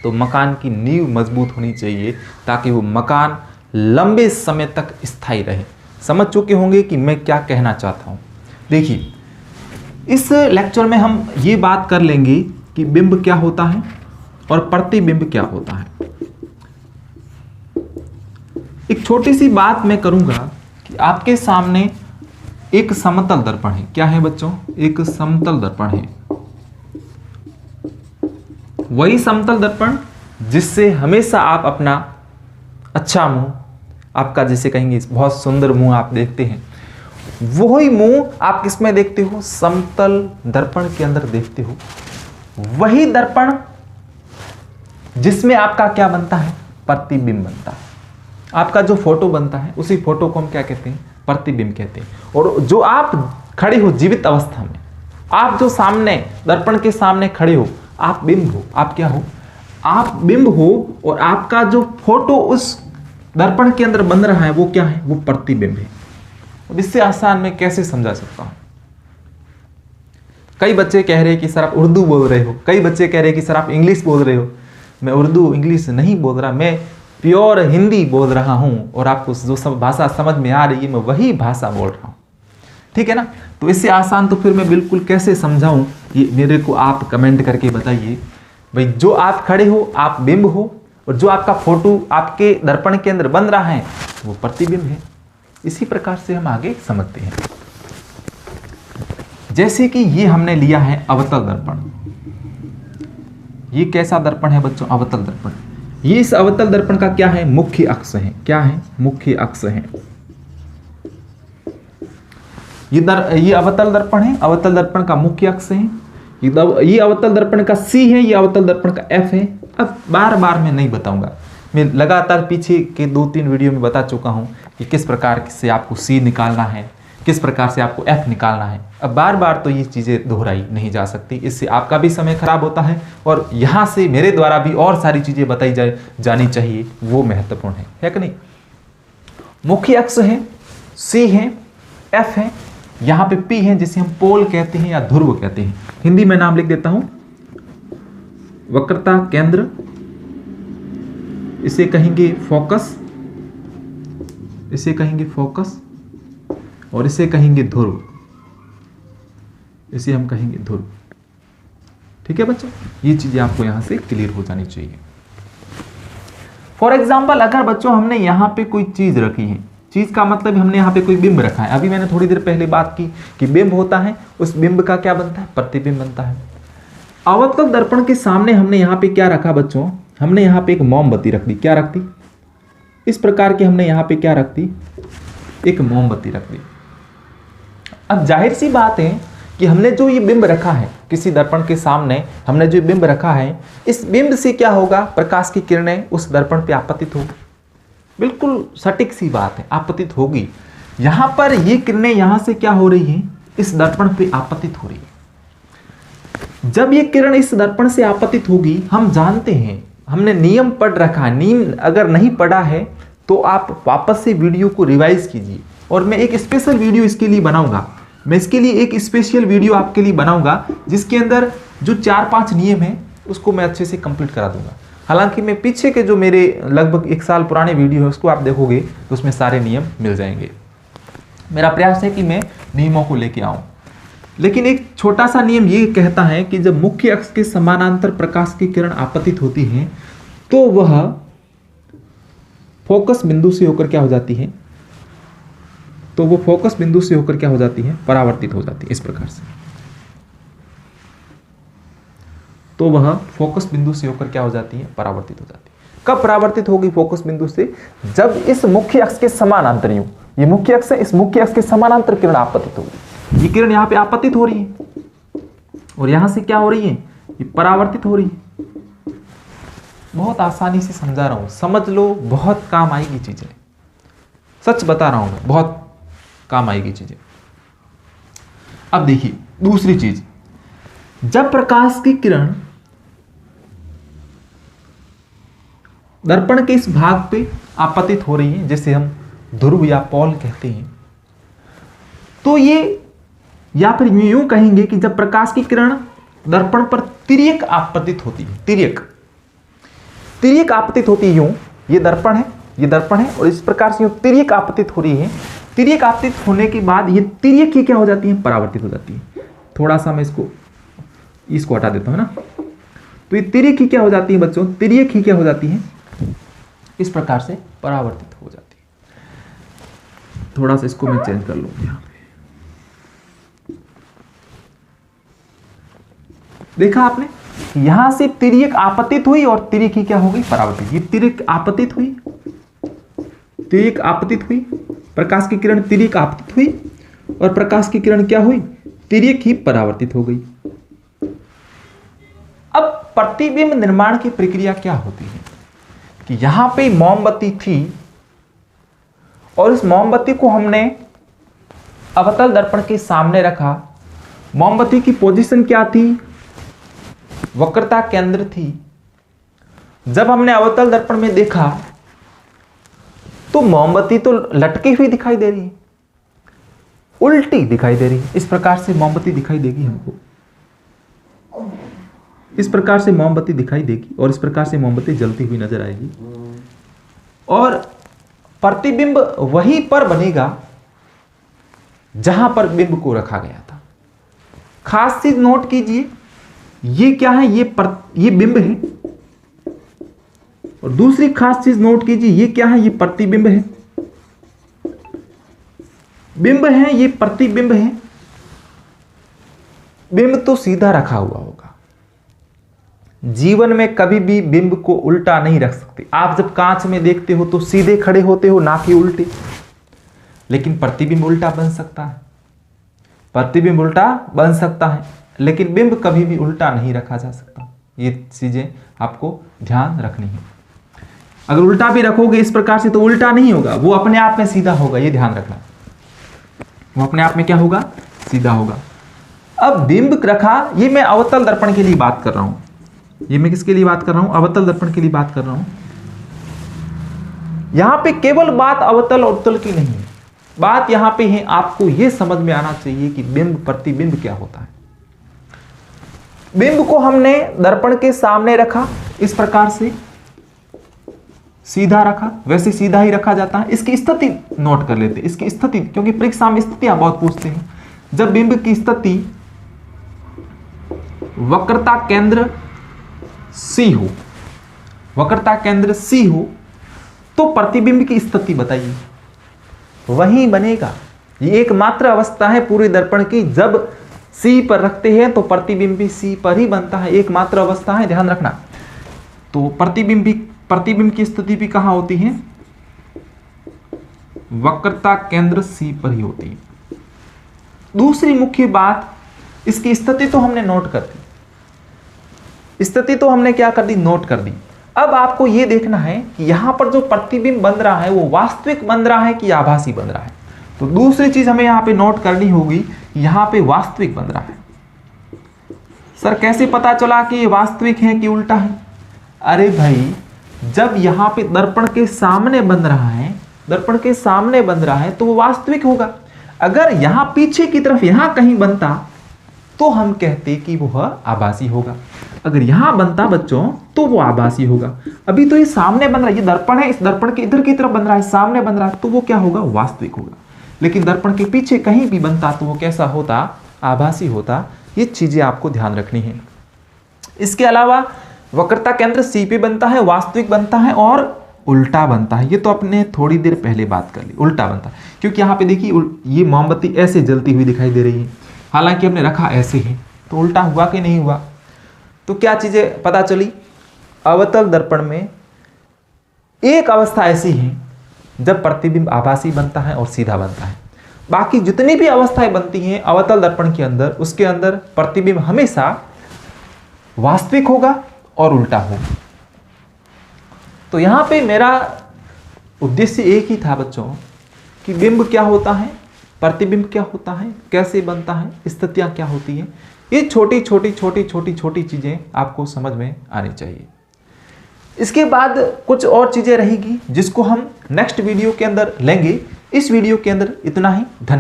तो मकान की नींव मजबूत होनी चाहिए ताकि वो मकान लंबे समय तक स्थायी रहे। समझ चुके होंगे कि मैं क्या कहना चाहता हूँ। देखिए, इस लेक्चर में हम ये बात कर लेंगे कि बिंब क्या होता है और प्रतिबिंब क्या होता है। एक छोटी सी बात मैं करूंगा कि आपके सामने एक समतल दर्पण है। क्या है बच्चों? एक समतल दर्पण है। वही समतल दर्पण जिससे हमेशा आप अपना अच्छा मुंह, आपका जैसे कहेंगे बहुत सुंदर मुंह आप देखते हैं, वही मुंह आप किसमें देखते हो? समतल दर्पण के अंदर देखते हो। वही दर्पण जिसमें आपका क्या बनता है? प्रतिबिंब बनता है। आपका जो फोटो बनता है उसी फोटो को हम क्या कहते हैं? प्रतिबिंब कहते हैं। और जो आप खड़े हो जीवित अवस्था में, आप जो सामने दर्पण के सामने खड़े हो, आप बिंब हो। आप क्या हो? आप बिंब हो। और आपका जो फोटो उस दर्पण के अंदर बन रहा है वो क्या है? वो प्रतिबिंब है। अब इससे आसान मैं कैसे समझा सकता हूं? कई बच्चे कह रहे हैं कि सर आप उर्दू बोल रहे हो, कई बच्चे कह रहे हैं कि सर आप इंग्लिश बोल रहे हो। मैं उर्दू इंग्लिश नहीं बोल रहा, मैं प्योर हिंदी बोल रहा हूं और आपको जो सब भाषा समझ में आ रही है मैं वही भाषा बोल रहा हूं। ठीक है ना? तो इससे आसान तो फिर मैं बिल्कुल कैसे समझाऊं, ये मेरे को आप कमेंट करके बताइए। भाई, जो आप खड़े हो आप बिंब हो और जो आपका फोटो आपके दर्पण के अंदर बन रहा है वो प्रतिबिंब है। इसी प्रकार से हम आगे समझते हैं। जैसे कि ये हमने लिया है अवतल दर्पण। ये कैसा दर्पण है बच्चों? अवतल दर्पण। ये इस अवतल दर्पण का क्या है? मुख्य अक्ष है। क्या है? मुख्य अक्ष है। ये अवतल दर्पण है। अवतल दर्पण का मुख्य अक्ष है। ये अवतल दर्पण का C है, ये अवतल दर्पण का F है। अब बार बार मैं नहीं बताऊंगा, मैं लगातार पीछे के 2-3 वीडियो में बता चुका हूं कि किस प्रकार से आपको C निकालना है, किस प्रकार से आपको F निकालना है। अब बार बार तो ये चीज़ें दोहराई नहीं जा सकती, इससे आपका भी समय खराब होता है और यहाँ से मेरे द्वारा भी और सारी चीज़ें बताई जानी चाहिए, वो महत्वपूर्ण है कि नहीं? मुख्य अक्ष है, C है, F है, यहाँ पे P है जिसे हम पोल कहते हैं या ध्रुव कहते हैं। हिंदी में नाम लिख देता हूं, वक्रता केंद्र, इसे कहेंगे फोकस, इसे कहेंगे फोकस और इसे कहेंगे ध्रुव, इसे हम कहेंगे ध्रुव। ठीक है बच्चों, ये चीजें आपको यहां से क्लियर हो जानी चाहिए। फॉर एग्जाम्पल, अगर बच्चों हमने यहां पे कोई चीज रखी है, चीज का मतलब हमने यहाँ पे कोई बिंब रखा है। अभी मैंने थोड़ी देर पहले बात की कि बिंब होता है, उस बिंब का क्या बनता है? प्रतिबिंब बनता है। अवतल दर्पण के सामने हमने यहाँ पे क्या रखा बच्चों? हमने यहाँ पे एक मोमबत्ती रख दी। क्या रख दी? इस प्रकार की हमने यहाँ पे क्या रख दी? एक मोमबत्ती रख दी। अब जाहिर सी बात है कि हमने जो ये बिंब रखा है, किसी दर्पण के सामने हमने जो बिंब रखा है, इस बिंब से क्या होगा? प्रकाश की किरणें उस दर्पण पे आपतित होगी। बिल्कुल सटीक सी बात है, आपतित होगी। यहां पर ये किरणें यहां से क्या हो रही है? इस दर्पण पे आपतित हो रही है। जब ये किरण इस दर्पण से आपतित होगी, हम जानते हैं, हमने नियम पढ़ रखा है। नियम अगर नहीं पढ़ा है तो आप वापस से वीडियो को रिवाइज कीजिए और मैं एक स्पेशल वीडियो इसके लिए बनाऊंगा। मैं इसके लिए एक स्पेशल वीडियो आपके लिए बनाऊंगा जिसके अंदर जो 4-5 नियम है उसको मैं अच्छे से कंप्लीट करा दूंगा। हालांकि मैं पीछे के जो मेरे लगभग 1 साल पुराने वीडियो है उसको आप देखोगे तो उसमें सारे नियम मिल जाएंगे। मेरा प्रयास है कि मैं नियमों को लेके आऊं, लेकिन एक छोटा सा नियम ये कहता है कि जब मुख्य अक्ष के समानांतर प्रकाश की किरण आपतित होती है तो वह फोकस बिंदु से होकर क्या हो जाती है? तो वो फोकस बिंदु से होकर क्या हो जाती है? परावर्तित हो जाती है। इस प्रकार से तो वह फोकस बिंदु से होकर क्या हो जाती है? परावर्तित हो जाती है। कब परावर्तित होगी फोकस बिंदु से? जब इस मुख्य अक्ष के समानांतर, यूं ये मुख्य अक्ष है, इस मुख्य अक्ष के समानांतर किरण आपतित होगी। ये किरण यहां पे आपतित हो रही है और यहां से क्या हो रही है? ये परावर्तित हो रही है। बहुत आसानी से समझा रहा हूं, समझ लो, बहुत काम आएगी चीजें। सच बता रहा हूं मैं, बहुत काम आएगी चीजें। अब देखिए दूसरी चीज, जब प्रकाश की किरण दर्पण के इस भाग पे आपतित हो रही है, जिसे हम ध्रुव या पोल कहते हैं, तो ये या फिर यूं कहेंगे कि जब प्रकाश की किरण दर्पण पर तिर्यक आपतित होती है, तिर्यक, तिर्यक आपतित होती है यूं, ये दर्पण है, ये दर्पण है, और इस प्रकार से यूं तिर्यक आपतित हो रही है। तिर्यक आपतित होने के बाद ये तिर्यक ही क्या हो जाती है, परावर्तित हो जाती है। थोड़ा सा मैं इसको हटा देता हूं ना, तो ये तिर्यक ही क्या हो जाती है बच्चों, तिर्यक ही क्या हो जाती है, इस प्रकार से परावर्तित हो जाती है। थोड़ा सा इसको मैं चेंज कर लूंगा यहां पे। देखा आपने, यहां से तिर्यक आपतित हुई और तिर्यक ही क्या हो गई, परावर्तित। ये तिर्यक आपतित हुई, तिर्यक आपतित हुई, प्रकाश की किरण तिर्यक आपतित हुई, और प्रकाश की किरण क्या हुई, तिर्यक ही परावर्तित हो गई। अब प्रतिबिंब निर्माण की प्रक्रिया क्या होती है कि यहां पे मोमबत्ती थी और इस मोमबत्ती को हमने अवतल दर्पण के सामने रखा। मोमबत्ती की पोजीशन क्या थी, वक्रता केंद्र थी। जब हमने अवतल दर्पण में देखा तो मोमबत्ती तो लटकी हुई दिखाई दे रही है, उल्टी दिखाई दे रही है। इस प्रकार से मोमबत्ती दिखाई देगी हमको, इस प्रकार से मोमबत्ती दिखाई देगी और इस प्रकार से मोमबत्ती जलती हुई नजर आएगी। और प्रतिबिंब वहीं पर बनेगा जहां पर बिंब को रखा गया था। खास चीज नोट कीजिए, ये क्या है, ये बिंब है, और दूसरी खास चीज नोट कीजिए, ये क्या है, ये प्रतिबिंब है। बिंब है, ये प्रतिबिंब है। बिंब तो सीधा रखा हुआ होगा, जीवन में कभी भी बिंब को उल्टा नहीं रख सकते। आप जब कांच में देखते हो तो सीधे खड़े होते हो, ना कि उल्टे। लेकिन प्रतिबिंब उल्टा बन सकता है, प्रतिबिंब उल्टा बन सकता है, लेकिन बिंब कभी भी उल्टा नहीं रखा जा सकता। ये चीजें आपको ध्यान रखनी है। अगर उल्टा भी रखोगे इस प्रकार से तो उल्टा नहीं होगा, वो अपने आप में सीधा होगा, ये ध्यान रखना। वो अपने आप में क्या होगा, सीधा होगा। अब बिंब रखा, ये मैं अवतल दर्पण के लिए बात कर रहा हूं, ये मैं किसके लिए बात कर रहा हूं, अवतल दर्पण के लिए बात कर रहा हूं। यहां पे केवल बात अवतल और उत्तल की नहीं है, बात यहां पे है आपको यह समझ में आना चाहिए कि बिंब प्रतिबिंब क्या होता है। बिंब को हमने दर्पण के सामने रखा, इस प्रकार से सीधा रखा, वैसे सीधा ही रखा जाता है। इसकी स्थिति नोट कर लेते हैं, इसकी स्थिति, क्योंकि परीक्षा में स्थितियां बहुत पूछते हैं। जब बिंब की स्थिति वक्रता केंद्र C हो, वक्रता केंद्र C हो, तो प्रतिबिंब की स्थिति बताइए, वहीं बनेगा। ये एकमात्र अवस्था है पूरे दर्पण की, जब C पर रखते हैं तो प्रतिबिंब भी C पर ही बनता है, एकमात्र अवस्था है, ध्यान रखना। तो प्रतिबिंब की स्थिति भी कहां होती है, वक्रता केंद्र C पर ही होती है। दूसरी मुख्य बात, इसकी स्थिति तो हमने नोट कर दी, स्थिति तो हमने क्या कर दी, नोट कर दी। अब आपको यह देखना है कि यहां पर जो प्रतिबिंब बन रहा है वो वास्तविक बन रहा है कि आभासी बन रहा है। तो दूसरी चीज हमें यहां पे नोट करनी होगी, यहां पे वास्तविक बन रहा है। सर कैसे पता चला कि ये वास्तविक है कि उल्टा है? अरे भाई, जब यहां पे दर्पण के सामने बन रहा है, दर्पण के सामने बन रहा है तो वो वास्तविक होगा। अगर यहां पीछे की तरफ यहां कहीं बनता तो हम कहते कि वह आभासी होगा। अगर यहां बनता बच्चों तो वो आभासी होगा। अभी तो ये सामने बन रहा है, ये दर्पण है, इस दर्पण के इधर की तरफ बन रहा है, सामने बन रहा है, तो वो क्या होगा, वास्तविक होगा। लेकिन दर्पण के पीछे कहीं भी बनता तो वो कैसा होता, आभासी होता। ये चीजें आपको ध्यान रखनी है। इसके अलावा वक्रता केंद्र C पे बनता है, वास्तविक बनता है और उल्टा बनता है। ये तो अपने थोड़ी देर पहले बात कर ली, उल्टा बनता है। क्योंकि यहाँ पे देखिए ये मोमबत्ती ऐसे जलती हुई दिखाई दे रही है, हालांकि हमने रखा ऐसे ही, तो उल्टा हुआ कि नहीं हुआ। तो क्या चीजें पता चली, अवतल दर्पण में एक अवस्था ऐसी है जब प्रतिबिंब आभासी बनता है और सीधा बनता है। बाकी जितनी भी अवस्थाएं बनती हैं अवतल दर्पण के अंदर, उसके अंदर प्रतिबिंब हमेशा वास्तविक होगा और उल्टा होगा। तो यहां पे मेरा उद्देश्य एक ही था बच्चों कि बिंब क्या होता है, प्रतिबिंब क्या होता है, कैसे बनता है, स्थितियां क्या होती हैं। ये छोटी छोटी चीजें आपको समझ में आनी चाहिए। इसके बाद कुछ और चीजें रहेगी जिसको हम नेक्स्ट वीडियो के अंदर लेंगे। इस वीडियो के अंदर इतना ही। धन्यवाद।